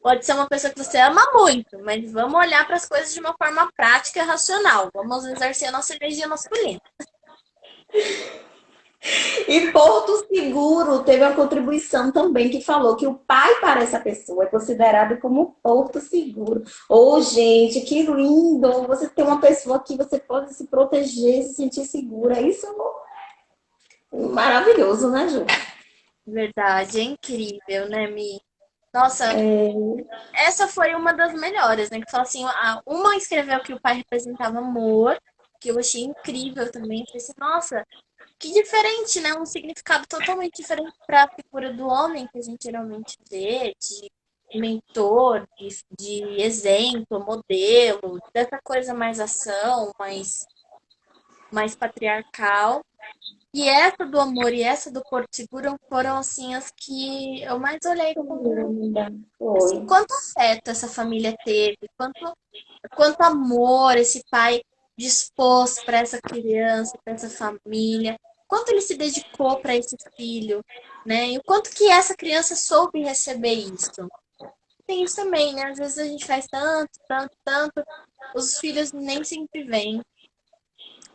Pode ser uma pessoa que você ama muito, mas vamos olhar para as coisas de uma forma prática e racional. Vamos exercer a nossa energia masculina. E Porto Seguro teve uma contribuição também que falou que o pai para essa pessoa é considerado como Porto Seguro. Ô, gente, que lindo! Você tem uma pessoa que você pode se proteger, se sentir segura. Isso é maravilhoso, né, Ju? Verdade, é incrível, né, Mi? Nossa, É, essa foi uma das melhores, né? Que fala assim, uma escreveu que o pai representava amor, que eu achei incrível também. Eu falei assim, nossa, que diferente, né? Um significado totalmente diferente para a figura do homem que a gente geralmente vê, de mentor, de exemplo, modelo, dessa coisa mais ação, mais patriarcal. E essa do amor e essa do Porto Seguro foram, assim, as que eu mais olhei como, linda. assim, Foi. quanto afeto essa família teve, quanto amor esse pai dispôs para essa criança, para essa família, quanto ele se dedicou para esse filho, né? E o quanto que essa criança soube receber isso. Tem isso também, né? Às vezes a gente faz tanto, tanto, tanto, os filhos nem sempre vêm.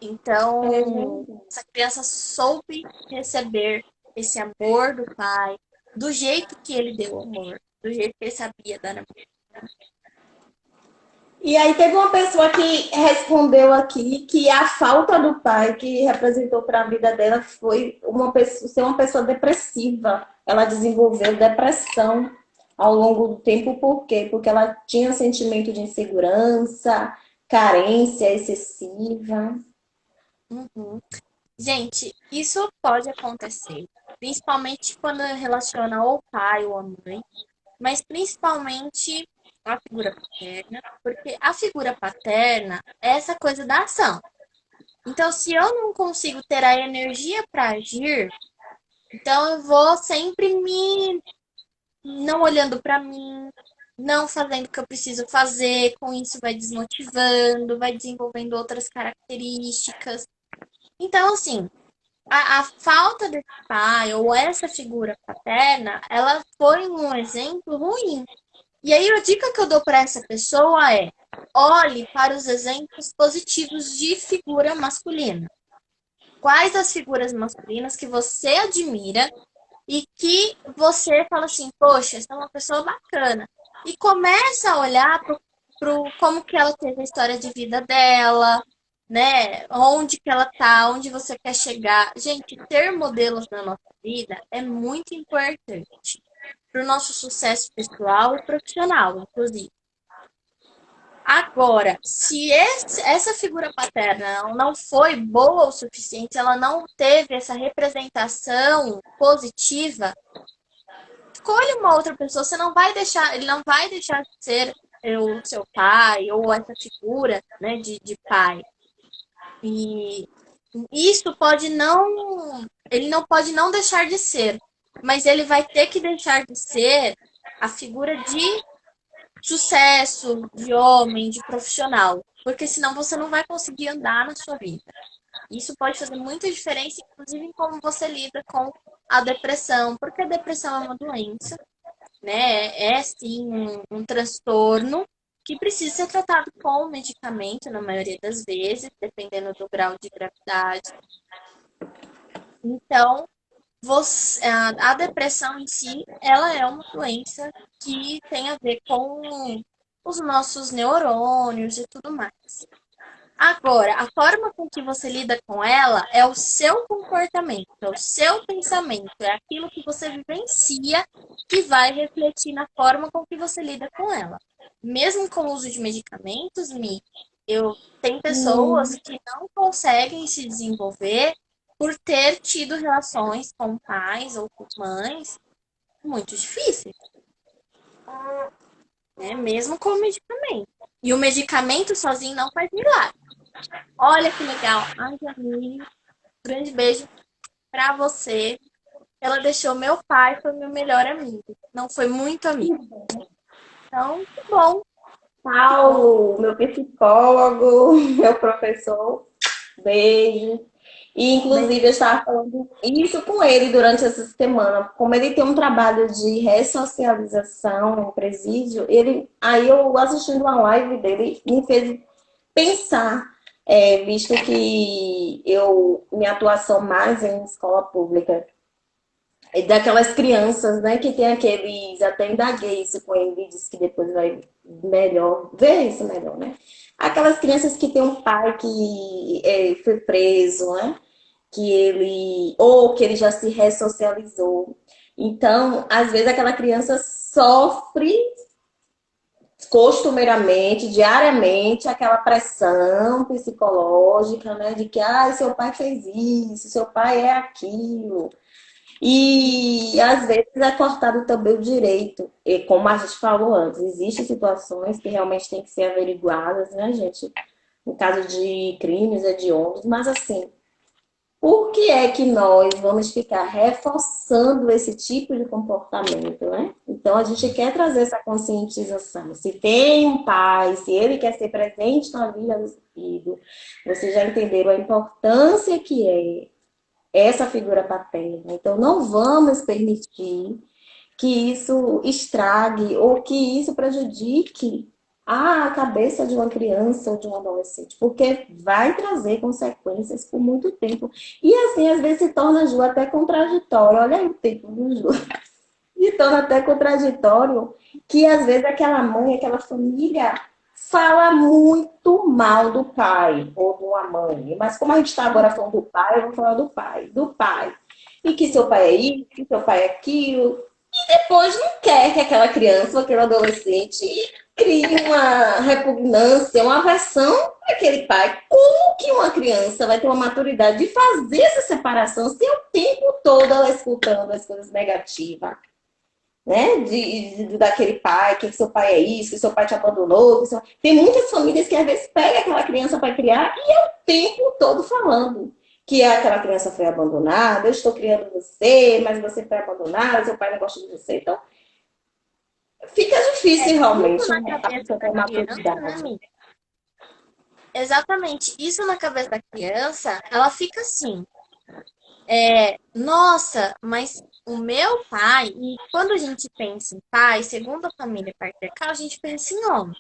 É Então, verdade. essa criança soube receber esse amor do pai, do jeito que ele deu o amor, do jeito que ele sabia dar amor. E aí teve uma pessoa que respondeu aqui que a falta do pai que representou para a vida dela foi uma pessoa, ser uma pessoa depressiva. Ela desenvolveu depressão ao longo do tempo, por quê? Porque ela tinha sentimento de insegurança, carência excessiva. Uhum. Gente, isso pode acontecer, principalmente quando relaciona ou o pai ou a mãe, mas principalmente a figura paterna, porque a figura paterna é essa coisa da ação. Então, se eu não consigo ter a energia para agir, Então eu vou sempre me não olhando para mim, não fazendo o que eu preciso fazer, com isso vai desmotivando, vai desenvolvendo outras características. Então, assim, a falta desse pai ou essa figura paterna, ela foi um exemplo ruim. E aí a dica que eu dou para essa pessoa é: olhe para os exemplos positivos de figura masculina. Quais as figuras masculinas que você admira e que você fala assim, poxa, essa é uma pessoa bacana. E começa a olhar pro como que ela teve a história de vida dela, né? Onde que ela tá, onde você quer chegar. Gente, ter modelos na nossa vida é muito importante para o nosso sucesso pessoal e profissional, inclusive. Agora, se essa figura paterna não foi boa o suficiente, ela não teve essa representação positiva, escolha uma outra pessoa, você não vai deixar, ele não vai deixar de ser o seu pai ou essa figura, né, de pai. E isso pode não, ele não pode não deixar de ser, mas ele vai ter que deixar de ser a figura de sucesso, de homem, de profissional, porque senão você não vai conseguir andar na sua vida. Isso pode fazer muita diferença, inclusive em como você lida com a depressão, porque a depressão é uma doença, né? É sim um transtorno que precisa ser tratado com medicamento, na maioria das vezes, dependendo do grau de gravidade. Então, a depressão em si, ela é uma doença que tem a ver com os nossos neurônios e tudo mais. Agora, a forma com que você lida com ela é o seu comportamento, é o seu pensamento, é aquilo que você vivencia que vai refletir na forma com que você lida com ela. Mesmo com o uso de medicamentos, eu tem pessoas Hum, que não conseguem se desenvolver por ter tido relações com pais ou com mães muito difíceis, né? Mesmo com o medicamento. E o medicamento sozinho não faz milagre. Olha que legal. Ai, Jamile, grande beijo pra você. Ela deixou meu pai, foi meu melhor amigo. Não foi muito amigo. Então, que bom, que bom. Paulo, meu psicólogo, meu professor, beijo. E, inclusive, eu estava falando isso com ele durante essa semana. Como ele tem um trabalho de ressocialização no presídio, aí eu assistindo uma live dele me fez pensar, visto que minha atuação mais é em escola pública, e daquelas crianças, né, que tem aqueles, até indaguei isso com ele, disse que depois vai melhor, ver isso melhor, né? Aquelas crianças que tem um pai que foi preso, né? Ou que ele já se ressocializou. Então, às vezes aquela criança sofre costumeiramente, diariamente, aquela pressão psicológica, né? De que, seu pai fez isso, seu pai é aquilo. E às vezes é cortado também o direito. E como a gente falou antes, existem situações que realmente têm que ser averiguadas, né, gente? No caso de crimes, hediondos, mas assim, por que é que nós vamos ficar reforçando esse tipo de comportamento, né? Então a gente quer trazer essa conscientização. Se tem um pai, se ele quer ser presente na vida do filho, vocês já entenderam a importância que é essa figura paterna. Então, não vamos permitir que isso estrague ou que isso prejudique a cabeça de uma criança ou de um adolescente, porque vai trazer consequências por muito tempo. E assim, às vezes se torna, Ju, até contraditório. Olha aí o tempo do Ju. Se torna até contraditório que às vezes aquela mãe, aquela família fala muito mal do pai ou de uma mãe. Mas como a gente está agora falando do pai, eu vou falar do pai. Do pai. E que seu pai é isso, que seu pai é aquilo. E depois não quer que aquela criança ou aquele adolescente crie uma repugnância, uma aversão para aquele pai. Como que uma criança vai ter uma maturidade de fazer essa separação se o tempo todo ela escutando as coisas negativas? Né? Daquele pai, que seu pai é isso, que seu pai te abandonou. Tem muitas famílias que às vezes pegam aquela criança para criar e é o tempo todo falando que aquela criança foi abandonada, eu estou criando você, mas você foi abandonada, seu pai não gosta de você. Então, fica difícil Isso realmente na a cabeça pessoa ter da criança, né, maturidade. amiga? Exatamente. Isso na cabeça da criança, ela fica assim. Nossa, mas o meu pai, e quando a gente pensa em pai, segundo a família patriarcal, a gente pensa em homem.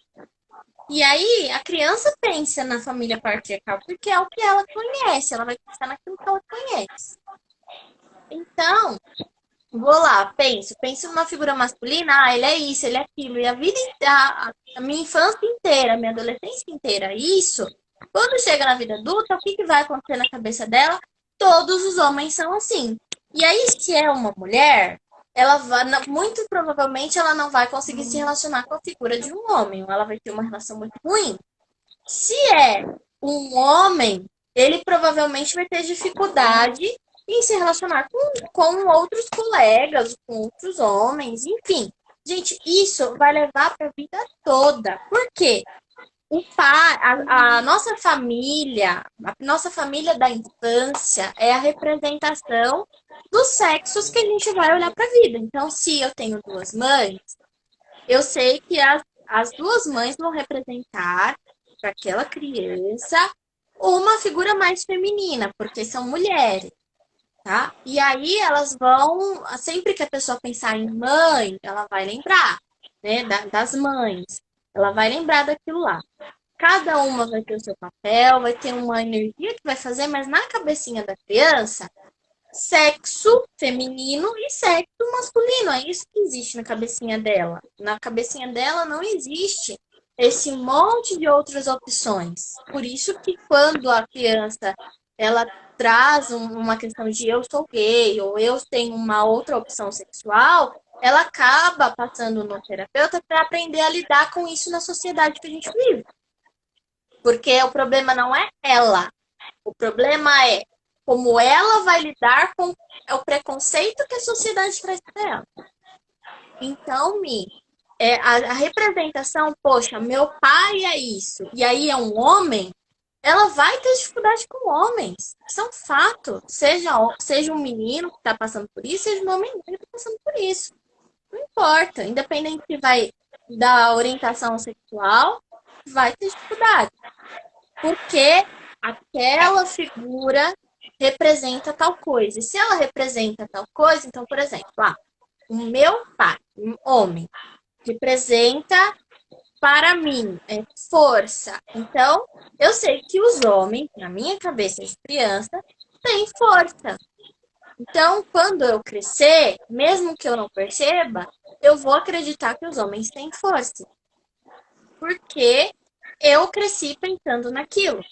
E aí a criança pensa na família patriarcal porque é o que ela conhece, ela vai pensar naquilo que ela conhece. Então, vou lá, penso numa figura masculina, ele é isso, ele é aquilo, e a vida, a minha infância inteira, a minha adolescência inteira, isso. Quando chega na vida adulta, o que que vai acontecer na cabeça dela? Todos os homens são assim. E aí, se é uma mulher, ela vai, muito provavelmente ela não vai conseguir se relacionar com a figura de um homem, ou ela vai ter uma relação muito ruim. Se é um homem, ele provavelmente vai ter dificuldade em se relacionar com outros colegas, com outros homens, enfim. Gente, isso vai levar para a vida toda. Por quê? O pai, a nossa família da infância é a representação dos sexos que a gente vai olhar para a vida. Então, se eu tenho duas mães, eu sei que as duas mães vão representar para aquela criança uma figura mais feminina, porque são mulheres, tá? E aí elas vão, sempre que a pessoa pensar em mãe, ela vai lembrar, né, das mães. Ela vai lembrar daquilo lá. Cada uma vai ter o seu papel, vai ter uma energia que vai fazer, mas na cabecinha da criança, sexo feminino e sexo masculino. É isso que existe na cabecinha dela. Na cabecinha dela não existe esse monte de outras opções. Por isso que quando a criança ela traz uma questão de eu sou gay ou eu tenho uma outra opção sexual, ela acaba passando no terapeuta para aprender a lidar com isso na sociedade que a gente vive. Porque o problema não é ela. O problema é como ela vai lidar com o preconceito que a sociedade traz para ela. Então, a representação, poxa, meu pai é isso, e aí é um homem, ela vai ter dificuldade com homens. Isso é um fato. Seja um menino que está passando por isso, seja um homem que está passando por isso. Não importa. Independente se vai dar orientação sexual, vai ter dificuldade. Porque aquela figura representa tal coisa. E se ela representa tal coisa, então, por exemplo, o meu pai, um homem, representa para mim força. Então, eu sei que os homens, na minha cabeça de criança, têm força. Então, quando eu crescer, mesmo que eu não perceba, eu vou acreditar que os homens têm força. Porque eu cresci pensando naquilo.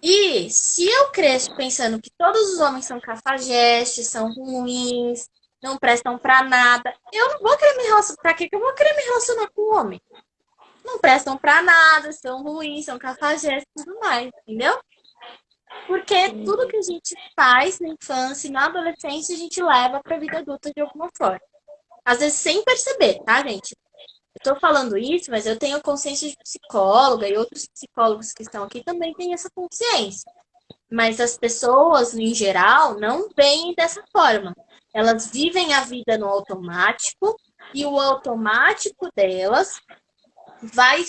E se eu cresço pensando que todos os homens são cafajestes, são ruins, não prestam pra nada, eu não vou querer me relacionar. Pra que eu vou querer me relacionar com o homem? Não prestam pra nada, são ruins, são cafajestes e tudo mais, entendeu? Porque tudo que a gente faz na infância e na adolescência a gente leva pra vida adulta de alguma forma. Às vezes sem perceber, tá, gente? Eu tô falando isso, mas eu tenho consciência de psicóloga e outros psicólogos que estão aqui também têm essa consciência. Mas as pessoas, em geral, não veem dessa forma. Elas vivem a vida no automático e o automático delas vai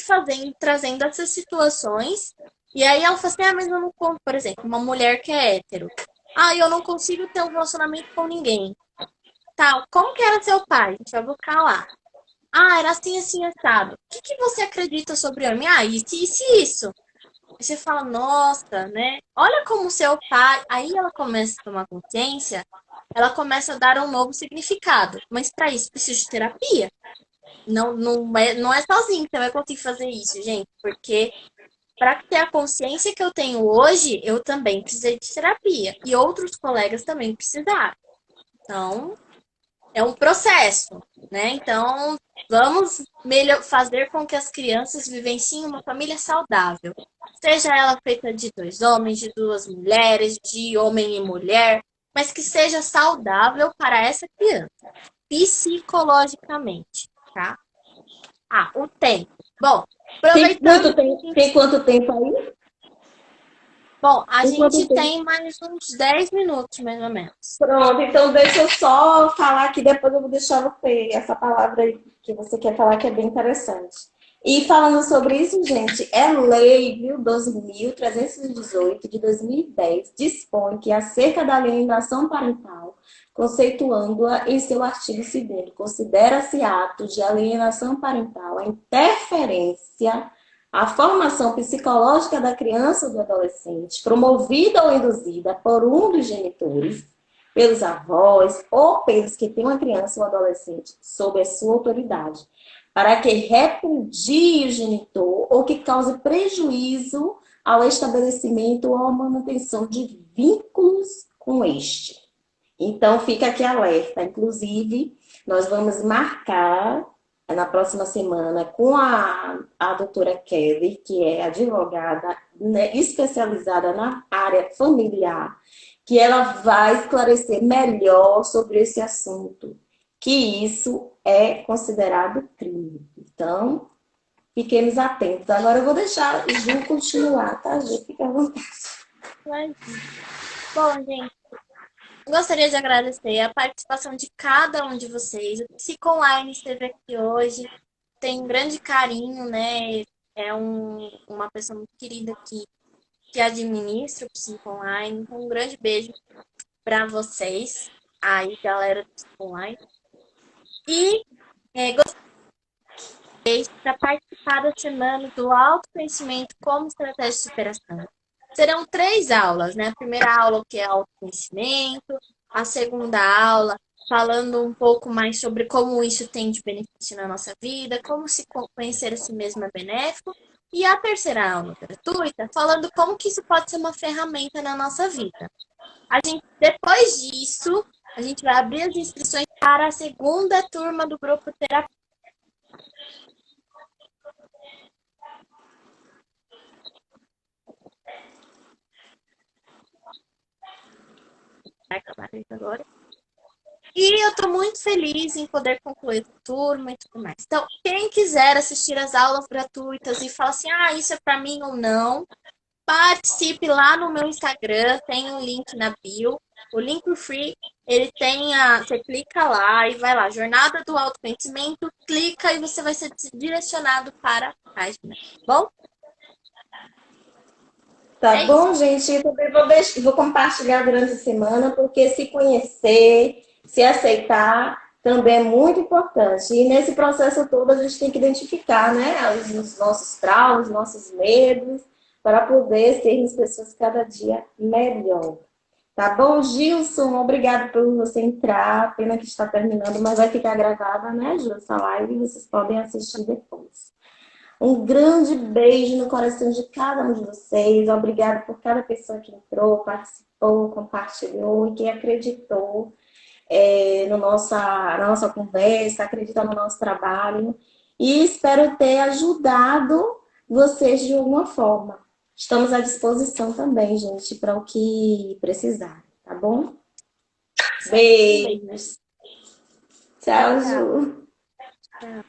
trazendo essas situações. E aí ela fala assim, mas eu não conto, por exemplo, uma mulher que é hétero. Eu não consigo ter um relacionamento com ninguém. Tá, como que era seu pai? A gente vai buscar lá. Era assim, assim, assado. O que você acredita sobre homem? Isso e isso. Aí você fala, nossa, né? Olha como seu pai. Aí ela começa a tomar consciência, ela começa a dar um novo significado. Mas para isso precisa de terapia. Não é sozinho que você vai conseguir fazer isso, gente. Porque para ter a consciência que eu tenho hoje, eu também precisei de terapia. E outros colegas também precisaram. Então, é um processo, né? Então, vamos fazer com que as crianças vivenciem uma família saudável. Seja ela feita de dois homens, de duas mulheres, de homem e mulher, mas que seja saudável para essa criança, psicologicamente, tá? O tempo. Bom, Tem aproveitando quanto que a tempo, gente tem quanto tempo aí? Bom, a Enquanto gente tem. tem mais uns 10 minutos, mais ou menos. Pronto, então deixa eu só falar que depois eu vou deixar você essa palavra aí que você quer falar que é bem interessante. E falando sobre isso, gente, é lei, viu, 12.318 de 2010, dispõe que acerca da alienação parental, conceituando-a em seu artigo 2º, considera-se ato de alienação parental a interferência, a formação psicológica da criança ou do adolescente, promovida ou induzida por um dos genitores, pelos avós ou pelos que têm uma criança ou adolescente sob a sua autoridade, para que repudie o genitor ou que cause prejuízo ao estabelecimento ou à manutenção de vínculos com este. Então, fica aqui alerta. Inclusive, nós vamos marcar na próxima semana com a doutora Kelly, que é advogada, né, especializada na área familiar, que ela vai esclarecer melhor sobre esse assunto, que isso é considerado crime. Então, fiquemos atentos. Agora eu vou deixar o Ju continuar, tá, Ju? Fica à vontade. Bom, gente, gostaria de agradecer a participação de cada um de vocês. O Psico Online esteve aqui hoje, tem um grande carinho, né? É uma pessoa muito querida que administra o Psico Online. Então, um grande beijo para vocês, aí, galera do Psico Online. E gostaria para participar da semana do autoconhecimento como estratégia de superação. Serão 3 aulas, né? A primeira aula, que é autoconhecimento, a segunda aula, falando um pouco mais sobre como isso tem de benefício na nossa vida, como se conhecer a si mesmo é benéfico, e a terceira aula, gratuita, falando como que isso pode ser uma ferramenta na nossa vida. Depois disso, a gente vai abrir as inscrições para a segunda turma do grupo terapia. Vai acabar isso agora. E eu estou muito feliz em poder concluir a turma e tudo mais. Então, quem quiser assistir as aulas gratuitas e falar assim, isso é para mim ou não, participe lá no meu Instagram, tem um link na bio. O link free, ele tem você clica lá e vai lá, Jornada do Autoconhecimento, clica e você vai ser direcionado para a página, bom? Tá bom, gente? Eu também vou compartilhar durante a semana, porque se conhecer, se aceitar, também é muito importante. E nesse processo todo, a gente tem que identificar, né, os nossos traumas, os nossos medos, para poder sermos pessoas cada dia melhor. Tá bom, Gilson? Obrigada por você entrar. Pena que está terminando, mas vai ficar gravada, né, Gilson, essa live, e vocês podem assistir depois. Um grande beijo no coração de cada um de vocês. Obrigada por cada pessoa que entrou, participou, compartilhou e que acreditou na nossa conversa, acredita no nosso trabalho. E espero ter ajudado vocês de alguma forma. Estamos à disposição também, gente, para o que precisar, tá bom? Beijos. Tchau, Ju. Tchau.